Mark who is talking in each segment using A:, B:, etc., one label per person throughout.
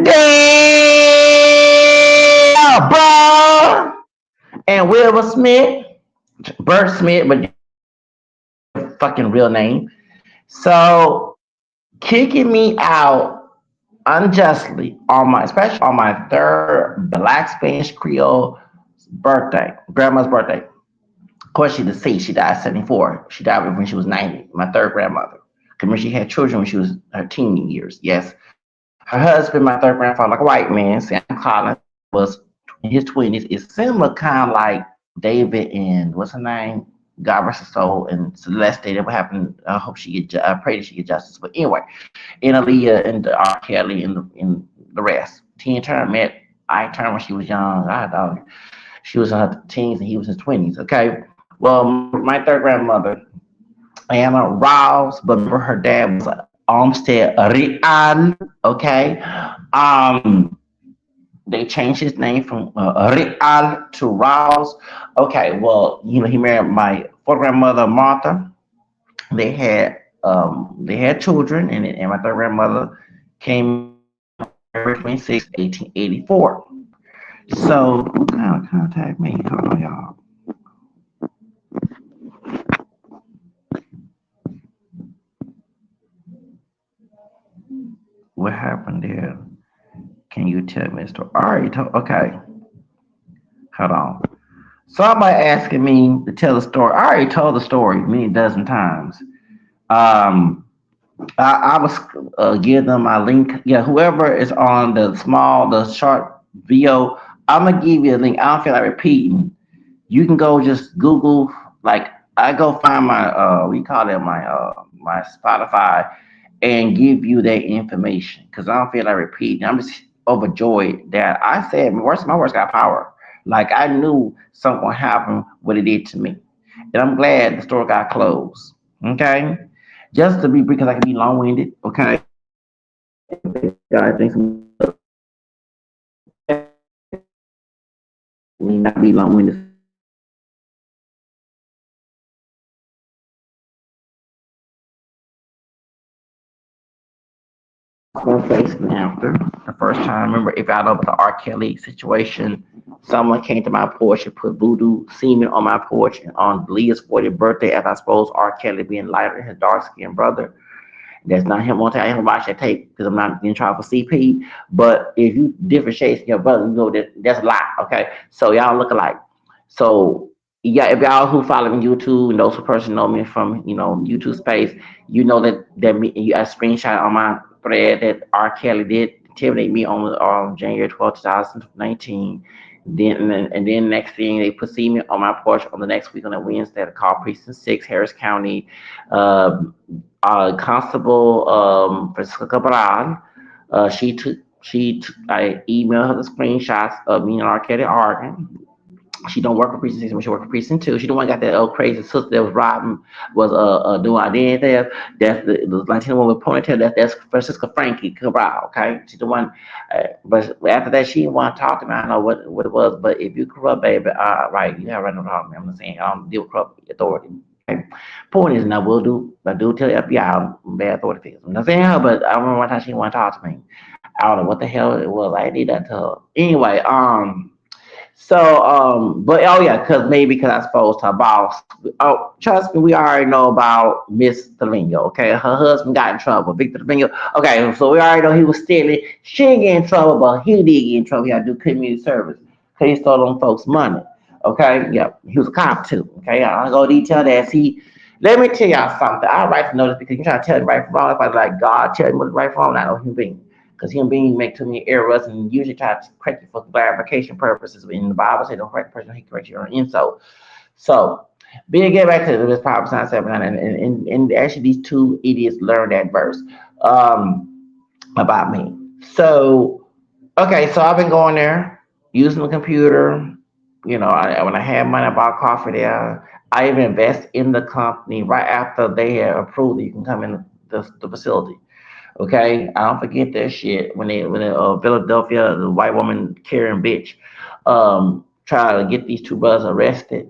A: Damn, bro. And Wilbur Smith, Bert Smith, but fucking real name. So kicking me out unjustly on my, especially on my third Black Spanish Creole birthday, grandma's birthday. Of course, she's deceased. She died at 74. She died when she was 90. My third grandmother. Because she had children when she was her teen years. Yes. Her husband, my third grandfather, like a white man, Sam Collins, was in his 20s. It's similar, kind of like David and what's her name? God rest her soul and Celeste. That what happened. I hope she get. I pray that she get justice. But anyway, and Aaliyah and R. Kelly and the rest. Tina Turner met Ike Turner when she was young. I thought she was in her teens and he was in his 20s. Okay. Well, my third grandmother, Anna Rouse, but remember her dad was Olmsted Real. Okay. Um, they changed his name from Real to Rouse. Okay. Well, he married my fourth grandmother, Martha. They had children, and my third grandmother came in on February 26, 1884. So, what kind of contact me? Hold on, y'all. What happened there? Can you tell me the story? I already told. Okay, hold on. Somebody asking me to tell the story. I already told the story many dozen times. Um, I was give them my link. Yeah, whoever is on the short video, I'm gonna give you a link. I don't feel like repeating. You can go just Google, like I go find my we call it my Spotify and give you that information because I don't feel like repeating. I'm just overjoyed that I said my words got power. Like I knew something would happen what it did to me, and I'm glad the store got closed. Okay, just to be because I can be long winded. Okay, God thinks me not be long winded. On facing after the first time. I remember if I know about the R. Kelly situation, someone came to my porch and put voodoo semen on my porch and on Leah's 40th birthday, as I suppose R. Kelly being lighter than his dark skinned brother. That's not him. Won't tell him watch that tape because I'm not in trial for CP. But if you different shades from your brother, you know that that's a lie. Okay, so y'all look alike. So yeah, if y'all who follow me YouTube and those who personally know me from YouTube space, you know that me you a screenshot on my thread that R. Kelly did intimidate me on January 12th, 2019. And then next thing they put see me on my porch on the next week on a Wednesday at call precinct 6, Harris County. Uh, Constable Francisca Cabral. I emailed her the screenshots of me and R. Kelly arguing. She don't work for precinct 6, but she work for precinct 2. She the one got that old crazy sister that was robbing, was doing identity theft. That's the Latina woman with ponytail. That's Francisca Frankie Cabral. Okay, she's the one. But after that, she didn't want to talk to me. I don't know what it was, but if you corrupt, baby, right, you have right no problem. I'm not saying I don't deal with corrupt authority. Okay. Point is, and I do tell the FBI I'm bad authority figures. I'm not saying her, but I remember one time she didn't want to talk to me. I don't know what the hell it was. I did that to her. Anyway, but oh yeah, because I suppose her boss. Oh, trust me, we already know about Miss Trevino. Okay, her husband got in trouble, Victor Trevino. Okay, so we already know he was stealing. She didn't get in trouble, but he did get in trouble. He had to do community service because he stole them folks' money. Okay, yeah, he was a cop too. Okay, I'll go detail that. See, let me tell y'all something. I like to know this because you're trying to tell me right from wrong. If I like God tell me what's right from wrong, I know human being because human beings make too many errors and usually try to correct you for clarification purposes. In the Bible, say don't correct the person, he correct your insult. So, being get back to this Proverbs 9:7, and actually these two idiots learned that verse about me. So, okay, so I've been going there using the computer. When I had money, I bought coffee there. I even invest in the company right after they had approved that you can come in the facility. Okay, I don't forget that shit when Philadelphia, the white woman Karen bitch, tried to get these two brothers arrested,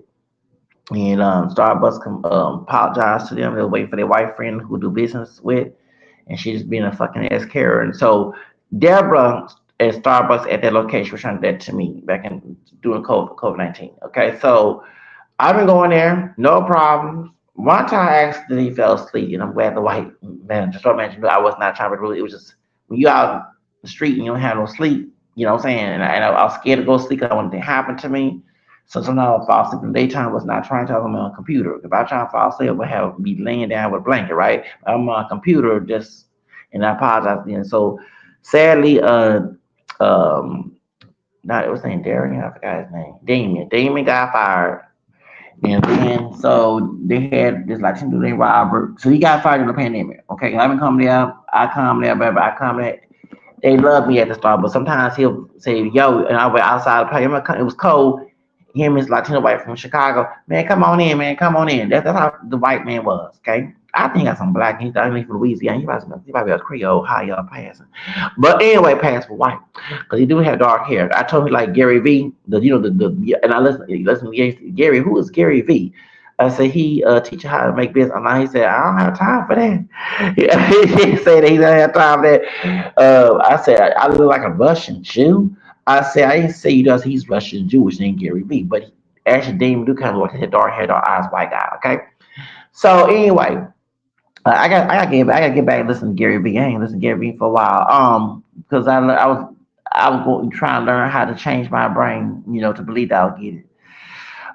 A: and Starbucks apologized to them. They were waiting for their white friend who do business with, and she just being a fucking ass Karen. So Deborah at Starbucks at that location was trying to do that to me back in during COVID-19. Okay, so I've been going there, no problems. One time I accidentally fell asleep, and I'm glad the white manager, store manager, knew I was not trying to really. It was just when you out the street and you don't have no sleep, you know what I'm saying? And I was scared to go to sleep because I wanted to happen to me. So sometimes I fall asleep in the daytime. Was not trying to talk on my computer. If I try to fall asleep, I would have me laying down with a blanket, right? I'm on a computer just, and I apologize. And so sadly, um, not it was named Darian. I forgot his name. Damien. Damien got fired, and then so they had this like some dude named Robert. So he got fired in the pandemic. Okay, I've been coming there. I come there, baby. I come there. They love me at the store, but sometimes he'll say, "Yo," and I went outside. It was cold. Him is Latino white from Chicago. Man, come on in, man. Come on in. That's how the white man was. Okay. I think I got some black. He's from Louisiana. He probably a Creole. How y'all passing? But anyway, pass for white because he do have dark hair. I told him like Gary V. And I listen to Gary. Who is Gary V? I said he teach you how to make business online. He said I don't have time for that. He said he don't have time for that. I said I look like a Russian Jew. I said I didn't say he does. He's Russian Jewish named Gary V. But actually, Damon do kind of look like his dark hair, dark eyes, white guy. Okay. So anyway, I got to get back and listen to Gary V. I ain't listened to Gary V for a while. Because I was going trying to learn how to change my brain, to believe that I'll get it.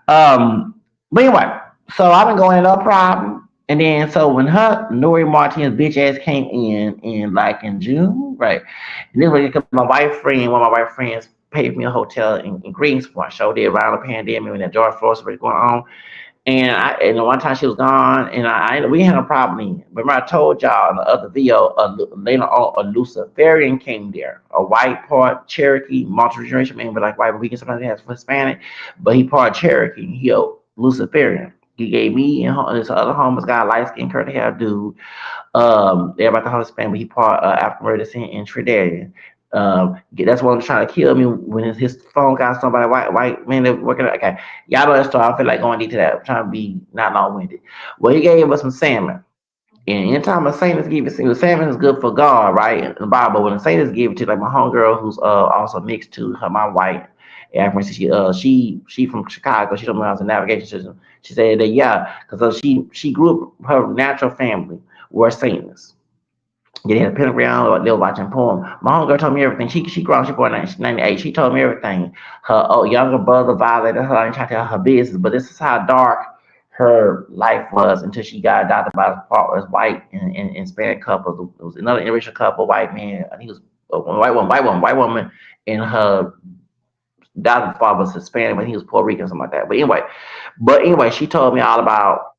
A: But anyway, so I've been going no problem. And then so when her Nori Martinez bitch ass came in like in June, right? And this was because one of my wife friends paid me a hotel in Greensboro. I showed it around the pandemic when that George Floyd was going on. And one time she was gone, and we had a problem. Remember, I told y'all in the other video, later on, a Luciferian came there, a white part Cherokee, multi generation man, but like white, but we can sometimes has Hispanic, but he part Cherokee, he a Luciferian. He gave me and this other homeless guy, light skinned curly hair dude, everybody thought Hispanic, but he part African American descent and Trinidadian. That's what I'm trying to kill me when his phone got somebody white man that working. Okay, y'all know that story. I feel like going into that. I'm trying to be not long winded. Well, he gave us some salmon. And anytime a saint give it, salmon is good for God, right? In the Bible, when the saints give it to like my homegirl who's also mixed to her, my white African, she from Chicago. She told me I was a navigation system. She said that yeah, because she grew up her natural family were saints. Yeah, they had a pentagram, or they were watching porn. My homegirl told me everything. She grown, she born in 1998. She told me everything. Her younger brother violated her. I ain't trying to tell her business, but this is how dark her life was until she got adopted by his partner, white and Hispanic couple. It was another interracial couple, white man. I think it was a white woman, and her adopted father was Hispanic, but he was Puerto Rican, something like that. But anyway, she told me all about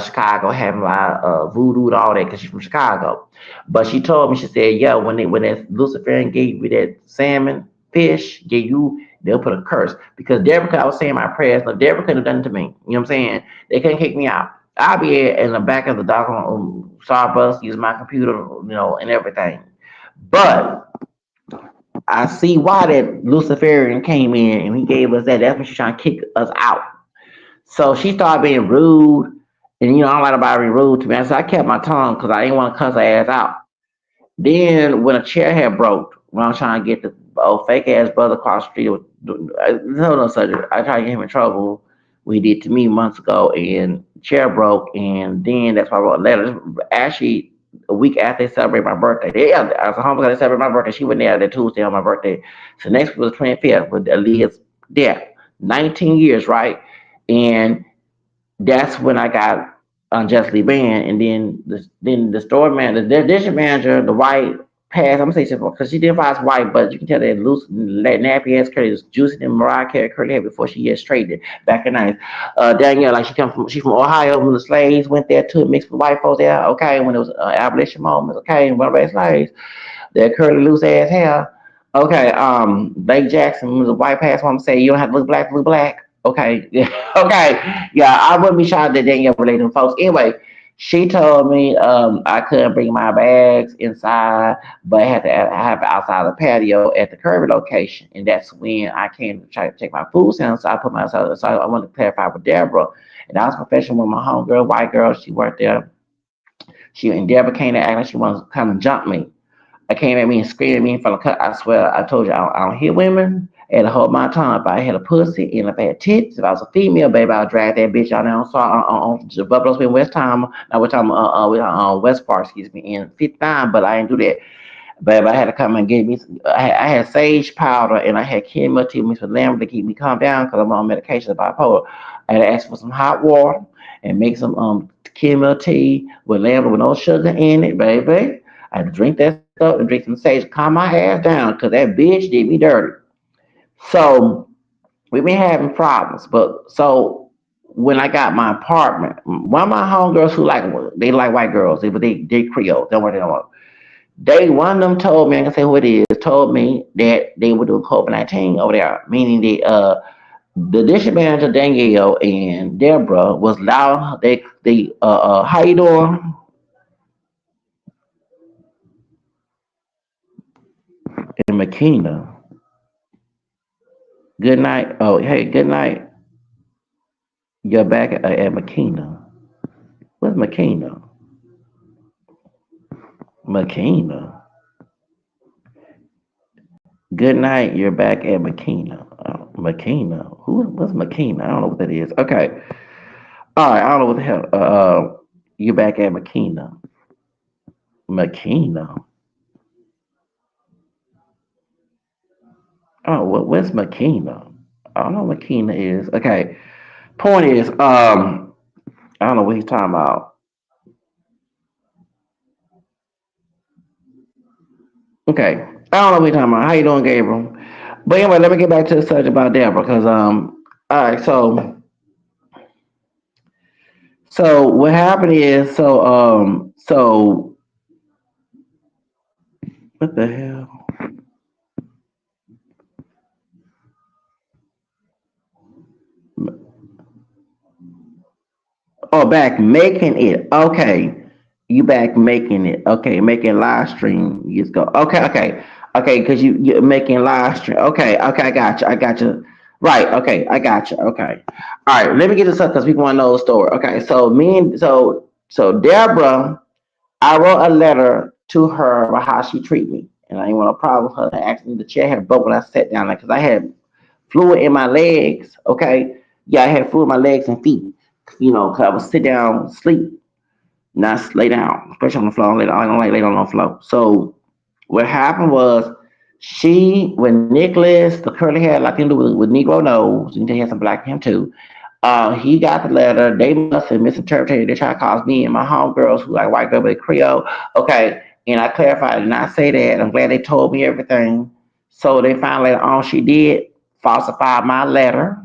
A: Chicago having a lot of voodoo and all that because she's from Chicago. But she told me, she said, yeah, when that Luciferian gave you that salmon fish, they'll put a curse. Because Deborah, I was saying my prayers, no, Deborah couldn't have done it to me. You know what I'm saying? They couldn't kick me out. I'll be in the back of the dock on Starbucks, use my computer, and everything. But I see why that Luciferian came in and he gave us that. That's when she's trying to kick us out. So she started being rude, and I don't like nobody being rude to me. So I kept my tongue because I didn't want to cuss her ass out. Then when a chair had broke, when I was trying to get the old fake ass brother across the street, no surgery. I tried to get him in trouble. We did to me months ago, and the chair broke, and then that's why I wrote a letter. Actually, a week after they celebrate my birthday, yeah, I was home because they celebrate my birthday. She went there that Tuesday on my birthday. So next week was the 25th with Aaliyah's death. 19 years, right? And that's when I got unjustly banned. And then the store manager, the district manager, the white passed. I'm gonna say simple because she did identifies white, but you can tell that loose, that nappy ass curly was juicy than Mariah Carey curly hair before she gets straightened back in the 90s. Danielle, like she's from Ohio when the slaves went there too, mixed with white folks there. Okay, when it was abolition moments. Okay, and one of slaves, that curly loose ass hair. Okay, Blake Jackson was a white pass woman say you don't have to look black to look black. Okay, okay, yeah, I wouldn't be shocked that Danielle related to folks. Anyway, she told me I couldn't bring my bags inside, but I had to have it outside the patio at the Kirby location, and that's when I came to try to take my food stamps. So I put myself. So I wanted to clarify with Deborah, and I was professional with my homegirl, white girl. She worked there. She and Deborah came to act like she wanted to come and jump me. I came at me and screamed at me in front of cut. I swear, I told you I don't hit women. I had to hold my tongue. If I had a pussy and if I had tits, if I was a female, baby, I'll drag that bitch out there on Buffalo Spring West Time. Not West Time, West Park, excuse me, in 59, but I didn't do that. Baby, I had to come and get me. I had sage powder and I had chamomile tea mixed with lemon to keep me calm down because I'm on medication of bipolar. I had to ask for some hot water and make some chamomile tea with lemon with no sugar in it, baby. I had to drink that stuff and drink some sage, calm my ass down because that bitch did me dirty. So we've been having problems, but so when I got my apartment, one of my homegirls who like they like white girls, they Creole, don't worry, they don't. They one of them told me, I can say who it is, told me that they were doing COVID-19 over there, meaning the district manager Danielle and Deborah was loud. How you doing? In Makina. Good night. Oh, hey, good night. You're back at Makina. What's Makina? Makina. Good night. You're back at Makina. Makina. What's Makina? I don't know what that is. Okay. All right. I don't know what the hell. You're back at Makina. Makina. Oh, what's Makina? I don't know what Makina is. Okay. Point is, I don't know what he's talking about. Okay. I don't know what he's talking about. How you doing, Gabriel? But anyway, let me get back to the subject about Deborah, because all right, so what happened is, so what the hell? Oh, back making it. Okay. You back making it. Okay, making live stream. You just go. Okay, okay. Okay, because you're making live stream. Okay, okay, I got you. I got you. Right, okay, I got you. Okay. All right, let me get this up because people want to know the story. Okay, so so Deborah, I wrote a letter to her about how she treat me. And I didn't want a problem with her asking me the chair had broke when I sat down because I had fluid in my legs. Okay. Yeah, I had fluid in my legs and feet. Because I would sit down, sleep, not lay down, especially on the floor. I don't like lay down on the floor. So what happened was she, when Nicholas, the curly hair, like him do with Negro nose, and he had some black in him too. He got the letter. They must have misinterpreted. They tried to cause me and my homegirls who like white girl with Creole. Okay, and I clarified, I did not say that. I'm glad they told me everything. So they found later on she did falsify my letter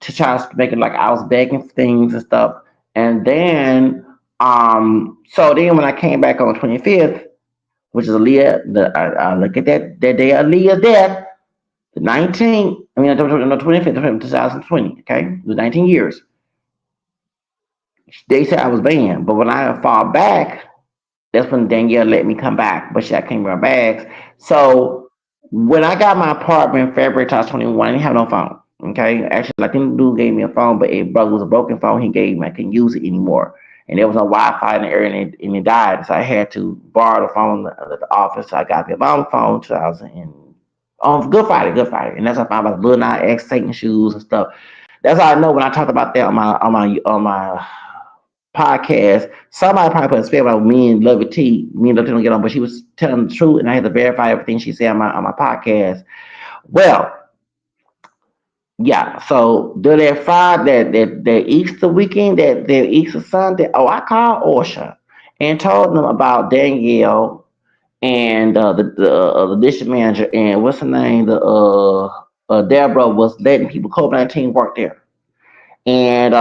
A: to try to make it like I was begging for things and stuff. And then, so then when I came back on the 25th, which is Aaliyah, I look at that day of Aaliyah's death, the 19th, I mean, no, 25th, 2020, okay? It was 19 years. They said I was banned, but when I fall back, that's when Danielle let me come back, but she I came with my bags. So when I got my apartment in February 2021, I didn't have no phone. Okay, actually, like the dude gave me a phone, but it was a broken phone. He gave me, I couldn't use it anymore, and there was no Wi-Fi in the area, and it died. So I had to borrow the phone at the office. So I got the Obama phone, 2000 and Good Friday, Good Friday, and that's how I found about Lil Nas X taking shoes and stuff. That's how I know when I talked about that on my podcast, somebody probably put a spell about me and Lovey T. Me and Lovey T don't get on, but she was telling the truth, and I had to verify everything she said on my podcast. Well, yeah. So do that Friday, that Easter weekend, that Easter Sunday. Oh, I called Orsha and told them about Danielle and the district manager and what's her name, the Deborah was letting people COVID-19 work there. And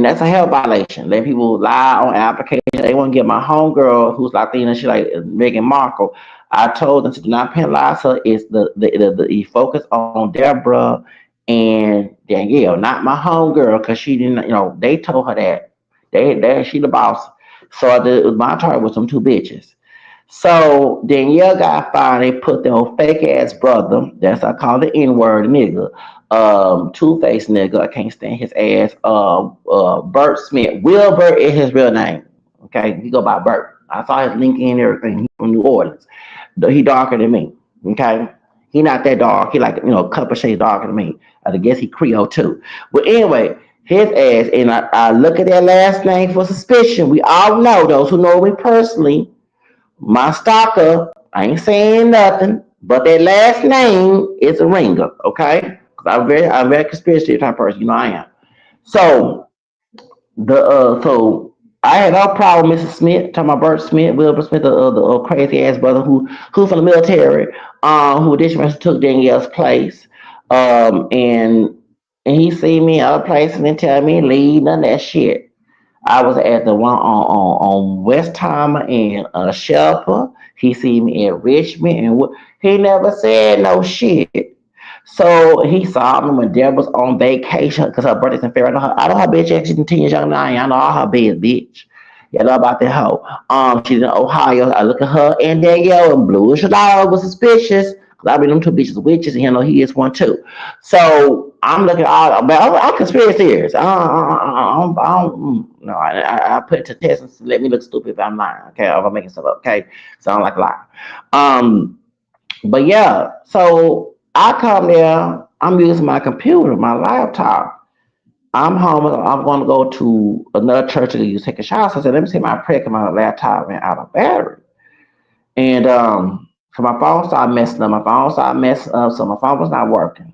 A: that's a health violation. Let people lie on application. They want to get my homegirl who's Latina, she like Meghan Markle. I told them to do not penalize her. It's the focus on Deborah and Danielle, not my homegirl, because she didn't. They told her that she the boss. So my target was them two bitches. So Danielle got fired. They put their old fake ass brother. That's I call the N word nigga. Two face nigga. I can't stand his ass. Bert Smith. Wilbur is his real name. Okay, he go by Bert. I saw his LinkedIn and everything. He from New Orleans. He darker than me. Okay, he not that dark. He like a couple shades darker than me. I guess he Creole too. But anyway, his ass and I look at that last name for suspicion. We all know those who know me personally. My stalker. I ain't saying nothing, but that last name is a ringer. Okay, 'cause I'm very conspiracy type person. I am. So so I had no problem with Mrs. Smith, talking about Bert Smith, Wilbur Smith, the crazy ass brother who from the military, who additionally took Danielle's place, and he see me other places and tell me leave none of that shit. I was at the one on Westheimer and Shelper. He see me at Richmond, and he never said no shit. So he saw me when Deb was on vacation because her birthday's in February. I know her bitch actually 10 years younger than I am. I know all her bad bitch. Yeah, I know about that hoe. She's in Ohio. I look at her and Danielle and blue as dog was suspicious. Cause I mean them two bitches witches and he is one too. So I'm looking at all but I'm conspiracy theorists. No, I put it to test and let me look stupid if I'm lying. Okay, if I'm making stuff up, okay. So I don't like lie. Um but yeah, so I come there. I'm using my computer, my laptop. I'm home. I'm going to go to another church to use take a shower. So I said, let me see my prayer 'cause my laptop ran out of battery. And so my phone started messing up. My phone started messing up, so my phone was not working.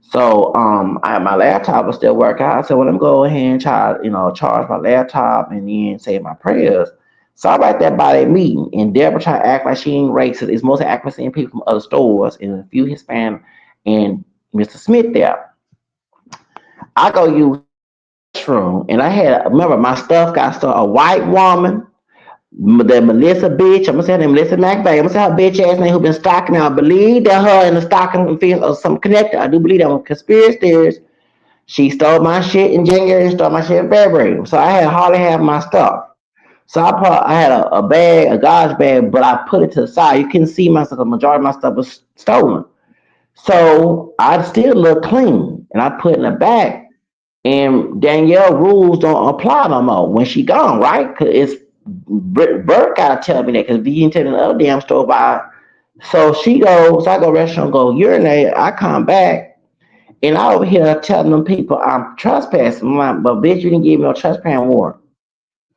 A: So my laptop was still working. I said, well, let me go ahead and charge my laptop and then say my prayers. So I right there by that meeting, and Deborah tried to act like she ain't racist. It's mostly acting like seeing people from other stores and a few Hispanic and Mr. Smith there. I go use the restroom, and I had remember my stuff got stuck. A white woman, the Melissa bitch. I'm gonna say her name, Melissa McVeigh. I'm gonna say her bitch ass name who been stalking. I believe that her and the stalking thing or some connected. I do believe that one conspiracy theories. She stole my shit in January and stole my shit in February. So I had hardly have my stuff. So I had a bag, a garbage bag, but I put it to the side. You couldn't see my stuff. The majority of my stuff was stolen. So I still look clean. And I put in the back. And Danielle rules don't apply no more when she gone, right? Cause it's Bert gotta tell me that because he didn't tell me the other damn store by. So she goes, so I go restaurant, go urinate. I come back and I over here telling them people I'm trespassing. I'm like, but bitch, you didn't give me no trespassing warrant.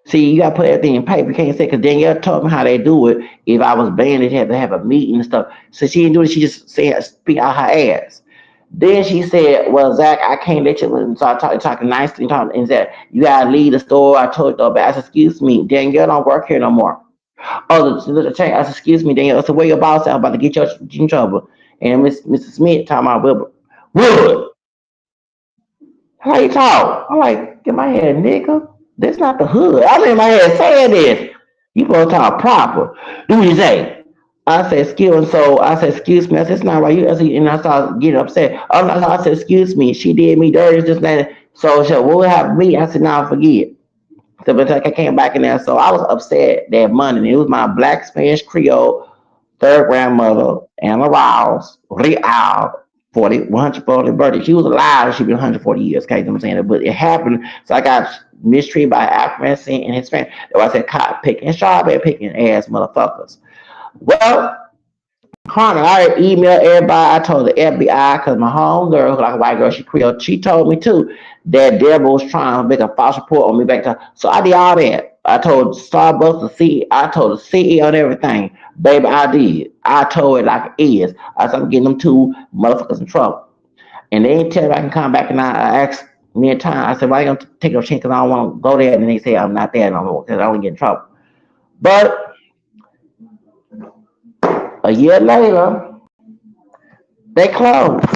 A: See, you gotta put everything in paper. You can't say because Danielle told me how they do it. If I was banned, they had to have a meeting and stuff. So she didn't do it. She just said speak out her ass. Then she said, "Well, Zach, I can't let you." And so I talking nicely, talking, and said, "You gotta leave the store." I told her, but I said, "Excuse me, Danielle don't work here no more." Oh, the change. I said, "Excuse me, Danielle." I said, "Where your boss at? I'm about to get you in trouble." And Mrs. Smith talking about Wilbur. Wilbur, how you talk? I'm like, get my head, nigga. That's not the hood. I'm in my head saying this. You supposed to talk proper. Do what you say. I said, excuse me. So I said, excuse me. I said, it's not right. And I started getting upset. Oh, no, I said, excuse me. She did me dirty. Just that. So she said, what will happen to me? I said, nah, forget. So but I came back in there. So I was upset that Monday. It was my black Spanish Creole third grandmother, Anna Rouse, Real, 140 birthday. She was alive, she'd been 140 years, okay, you know what I'm saying? But it happened, so I got mistreated by African and Hispanic. That's why I said cotton picking, strawberry picking ass motherfuckers. Well, Carmen, I emailed everybody. I told the FBI because my home girl, like a white girl, she Creole. She told me too that Deborah was trying to make a false report on me back to. So I did all that. I told Starbucks the CEO, I told the CEO and everything. Baby, I did. I told it like it is. I said I'm getting them two motherfuckers in trouble. And they didn't tell me I can come back and I asked me a time. I said, why you gonna take no chance because I don't want to go there? And then they say I'm not there no more because I don't get in trouble. But a year later, they closed.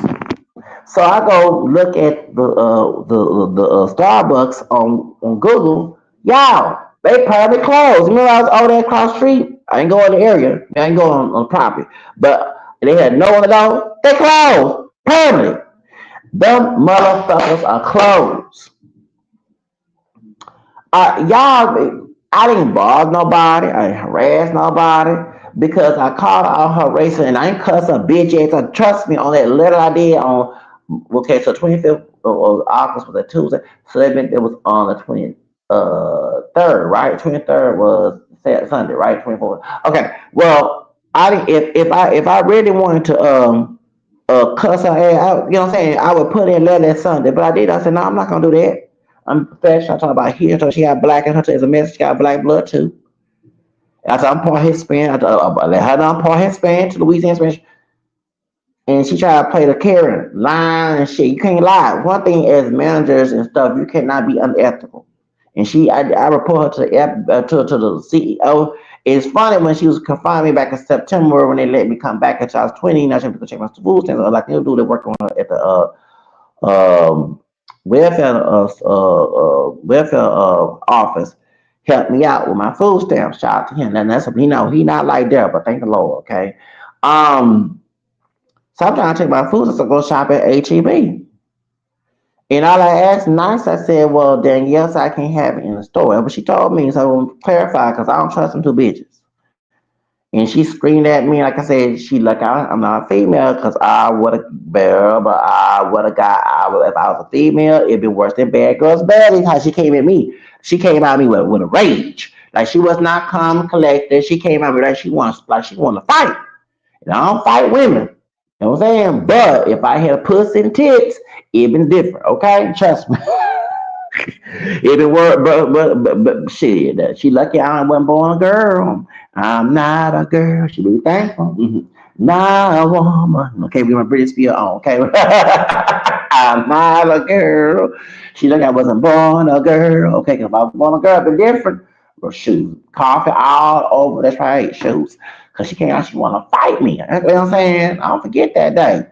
A: So I go look at the Starbucks on Google. Y'all, they probably closed. Remember I was over there across the street? I ain't go in the area. I ain't go on the property. But they had no one to go. They closed. Permanently. Them motherfuckers are closed. Y'all, I didn't bother nobody. I didn't harass nobody because I called out her race and I ain't cuss her bitch ass. Trust me on that letter I did on, okay, so 25th of August was a Tuesday. So that meant it was on the 20th. third, right? 23rd was Sunday, right? 24th. Okay. Well, if I really wanted to cuss her ass out, you know what I'm saying? I would put in letter that Sunday, but I did. I said, no, I'm not gonna do that. I'm professional. I talk about here. So she got black in her. As a message, she got black blood too. I said, I'm part Hispanic. I let her know I'm part Hispanic to Louisiana Spanish. And she tried to play the Karen line and shit. You can't lie. One thing as managers and stuff, you cannot be unethical. And I report her to the CEO. It's funny when she was confining me back in September when they let me come back until I was 20. Now she had to check my food stamps. Like they'll do the work on her at the um, welfare office. Helped me out with my food stamps. Shout out to him. And that's he not like that, but thank the Lord. Okay. Um, Sometimes I take my food to go shop at HEB. And all I asked nice, I said, well, then yes, I can have it in the store. But she told me, so I want to clarify because I don't trust them two bitches. And she screamed at me, like I said, I'm not a female because I would have, but I would have if I was a female, it'd be worse than Bad Girls Baddies. How she came at me. She came at me with a rage. Like she was not calm and collected. She came at me like she wanted to fight. And I don't fight women. You know what I'm saying? But if I had a pussy and tits, it'd been different. Okay, trust me. It been work, but shit. She lucky I wasn't born a girl. I'm not a girl. She be thankful. Not a woman. Okay, we my British spiel on. Okay, I'm not a girl. She lucky I wasn't born a girl. Okay, 'cause if I was born a girl, it'd be different. Well, shoes, coffee all over. That's right, shoes. Cause she came out, she wanna fight me. That's what I'm saying. I don't forget that day.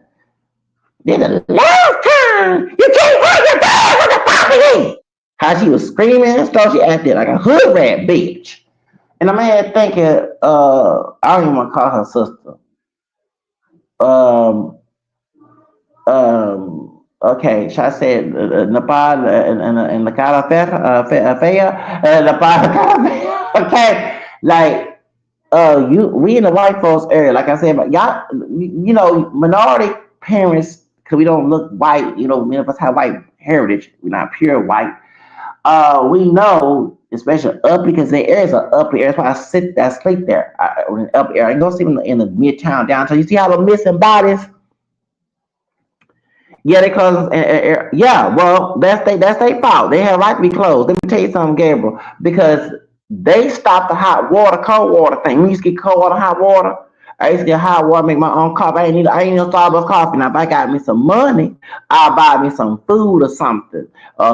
A: Then the last time you can't hurt your dad with the property. How she was screaming and stuff, she acted like a hood rat bitch. And I'm here thinking, I don't even want to call her sister. Um, okay, so I said Nepal and the cara fea, Nepal, okay, like we in the white folks area, like I said, but y'all, minority parents, because we don't look white, many of us have white heritage, we're not pure white. We know, especially up because the areas are up here. That's why I sleep there. In the up area. I can go see them in the midtown downtown. You see how the missing bodies. Yeah, they close. Yeah, well, that's their fault. They have right to be closed. Let me tell you something, Gabriel, because they stopped the hot water, cold water thing. We used to get cold water, hot water. I used to get hot water, make my own coffee. I ain't need no Starbucks coffee. Now, if I got me some money, I'll buy me some food or something,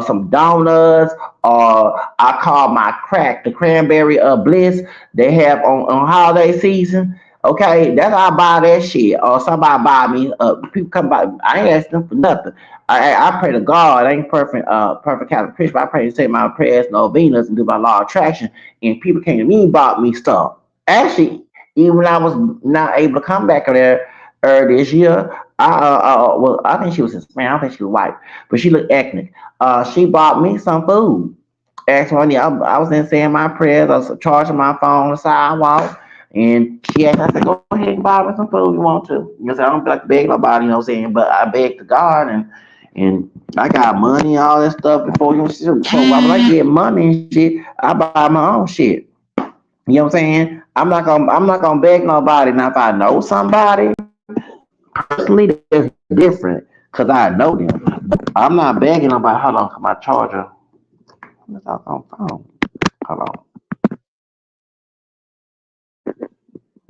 A: some donuts, or I call my crack the cranberry bliss they have on holiday season. Okay, that's how I buy that shit. Or somebody buy me. People come by. I ain't asking them for nothing. I pray to God. I ain't perfect Catholic Christian. But I pray to say my prayers, novenas, and do my law of attraction. And people came to me and bought me stuff. Actually, even when I was not able to come back there this year, I think she was Hispanic. I don't think she was white, but she looked ethnic. She bought me some food. Actually, I was in saying my prayers. I was charging my phone on the sidewalk. And she asked, I said, go ahead and buy me some food you want to. You know, I don't like to beg nobody, you know what I'm saying? But I beg to God and I got money and all that stuff before why would I get money and shit? I buy my own shit. You know what I'm saying? I'm not gonna beg nobody. Now if I know somebody personally that's different, cause I know them. I'm not begging nobody. Hold on, my charger. Let's talk on phone. Hold on.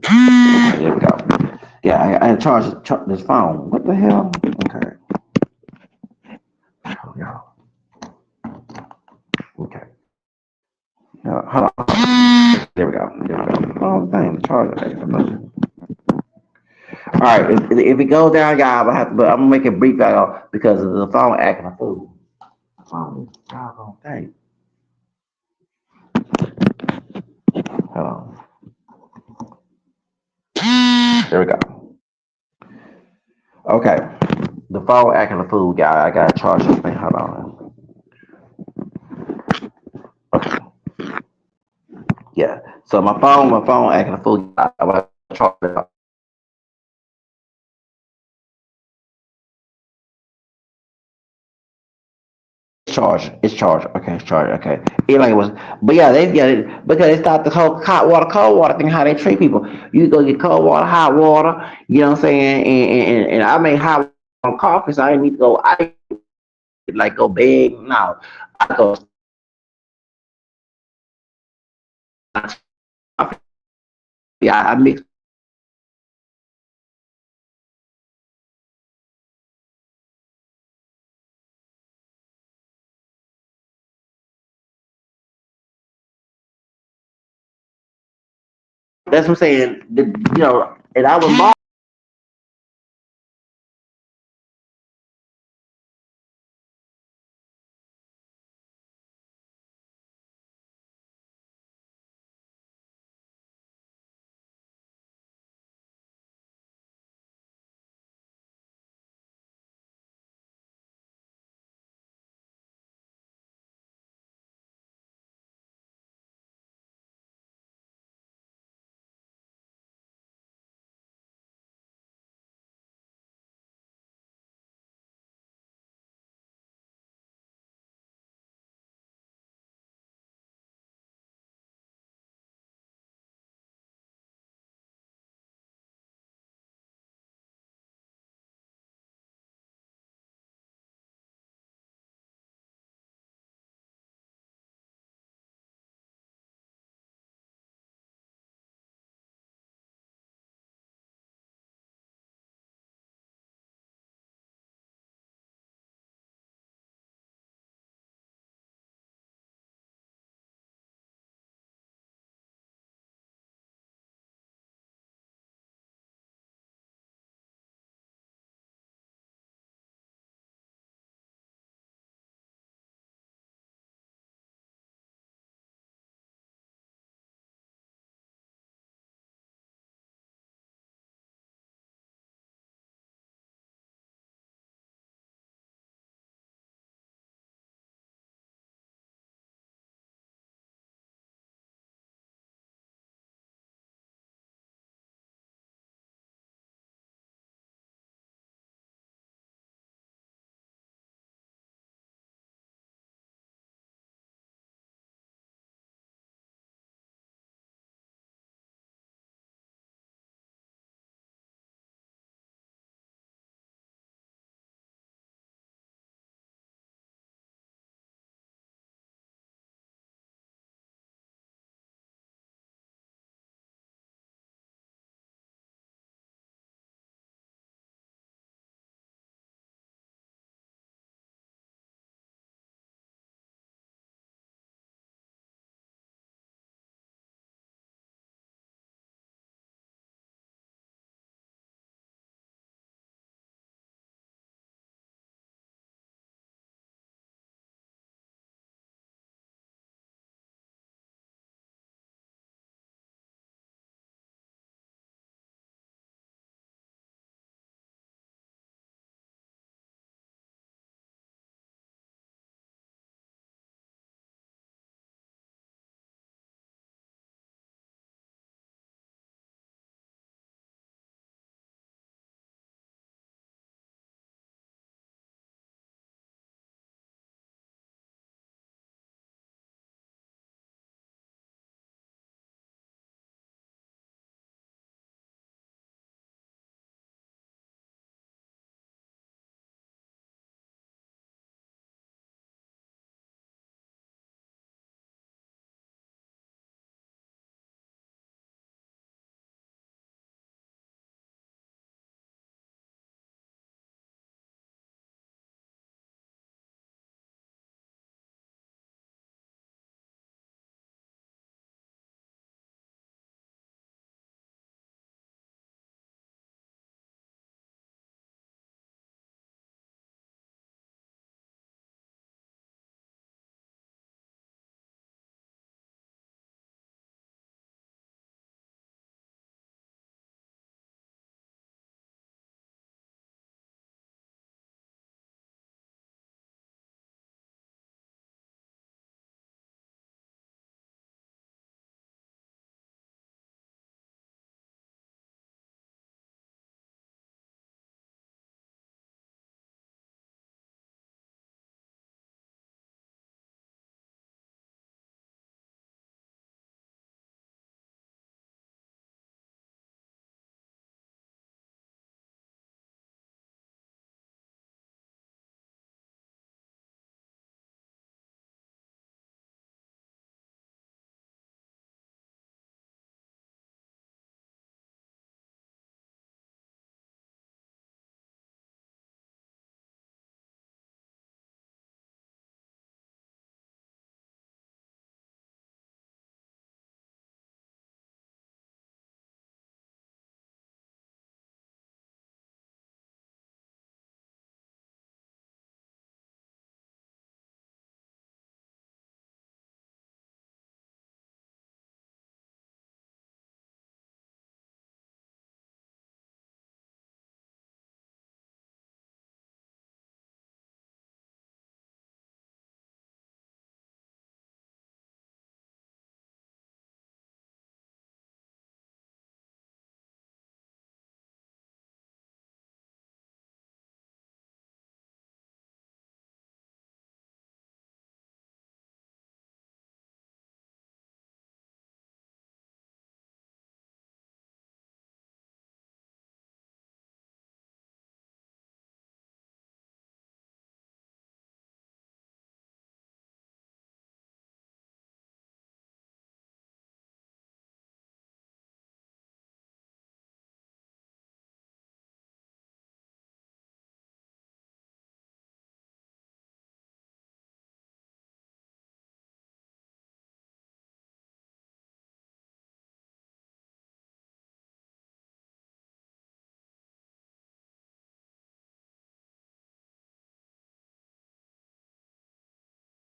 A: Okay, there we go. Yeah, I charged this phone. What the hell? Okay. Oh, y'all. Okay. Hold on. There we go. There we go. Oh, dang, the charger. All right. If it goes down, y'all, but I'm gonna make it brief out because of the phone acting a fool. Phone, doggone thing. Hold on. There we go. Okay. The phone acting a fool, guy. I gotta charge this thing. Hold on. Okay. Yeah. So my phone acting a fool. I want to charge it. charged. It's charged. Okay, it's charged. Okay. It like it was, but yeah, they get it because they start the whole hot water, cold water thing. How they treat people. You go get cold water, hot water. You know what I'm saying? And I made hot water on coffee, so I didn't need to go. I didn't like go big. No, I go. Yeah, I mix. That's what I'm saying. And I was